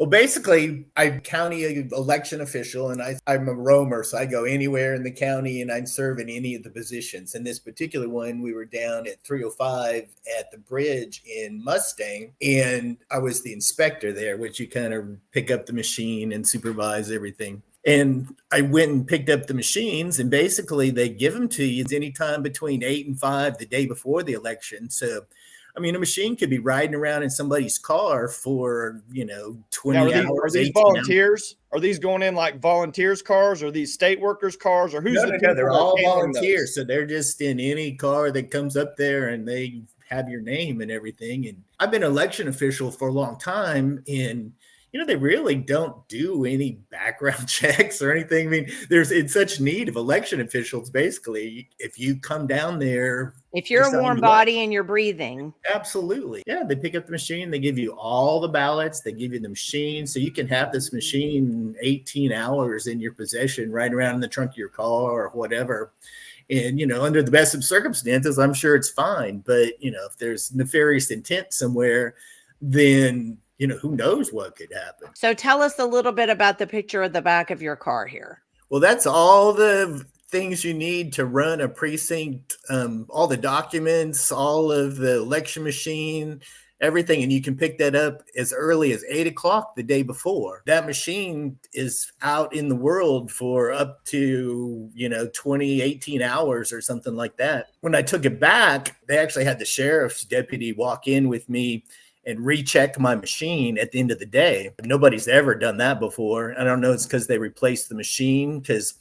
Well, basically, I'm county election official, and I'm a roamer, so I go anywhere in the county and I serve in any of the positions. In this particular one, we were down at 305 at the bridge in Mustang, and I was the inspector there, which you kind of pick up the machine and supervise everything. And I went and picked up the machines, and basically they give them to you anytime between 8 and 5 the day before the election. So I mean, a machine could be riding around in somebody's car for, Now, 20 are hours, these 18 hours. volunteers? Are these going in like volunteers' cars? Or these state workers' cars? Or who's No, the no, no. people They're that are all handling those? volunteers. So they're just in any car that comes up there and they have your name and everything. And I've been election official for a long time. And they really don't do any background checks or anything. I mean, there's in such need of election officials. Basically, if you come down there, if you're a warm body and you're breathing. Absolutely. Yeah. They pick up the machine. They give you all the ballots. They give you the machine. So you can have this machine 18 hours in your possession, right around in the trunk of your car or whatever. And, under the best of circumstances, I'm sure it's fine. But, if there's nefarious intent somewhere, then, who knows what could happen. So tell us a little bit about the picture of the back of your car here. Well, that's all the things you need to run a precinct, all the documents, all of the election machine, everything. And you can pick that up as early as 8 o'clock the day before. That machine is out in the world for up to, 20, 18 hours or something like that. When I took it back, they actually had the sheriff's deputy walk in with me and recheck my machine at the end of the day. Nobody's ever done that before. I don't know. It's because they replaced the machine, because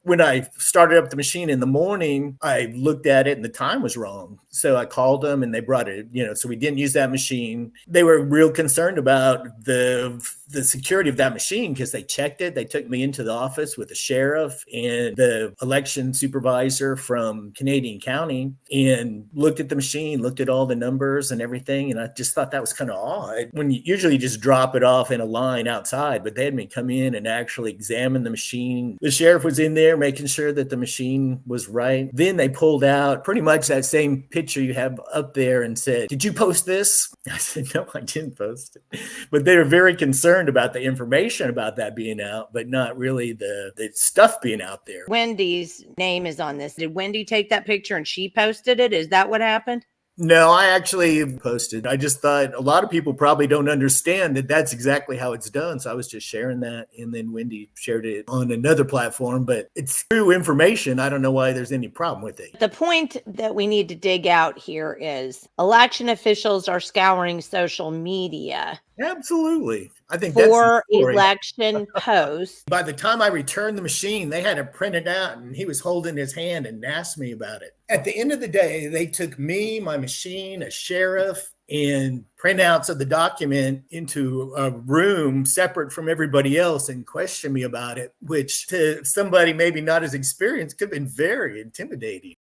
when I started up the machine in the morning, I looked at it and the time was wrong. So I called them and they brought it, so we didn't use that machine. They were real concerned about the security of that machine because they checked it. They took me into the office with the sheriff and the election supervisor from Canadian County and looked at the machine, looked at all the numbers and everything. And I just thought that was kind of odd when you usually just drop it off in a line outside, but they had me come in and actually examine the machine. The sheriff was in there making sure that the machine was right. Then they pulled out pretty much that same picture you have up there and said, "Did you post this?" I said, "No, I didn't post it." But they were very concerned about the information about that being out, but not really the stuff being out there. Wendi's name is on this. Did Wendi take that picture and she posted it? Is that what happened? No, I actually posted. I just thought a lot of people probably don't understand that that's exactly how it's done. So I was just sharing that. And then Wendi shared it on another platform, but it's true information. I don't know why there's any problem with it. The point that we need to dig out here is election officials are scouring social media. Absolutely. I think for election posts. By the time I returned the machine, they had it printed out and he was holding his hand and asked me about it. At the end of the day, they took me, my machine, a sheriff, and printouts of the document into a room separate from everybody else and questioned me about it, which to somebody maybe not as experienced could have been very intimidating.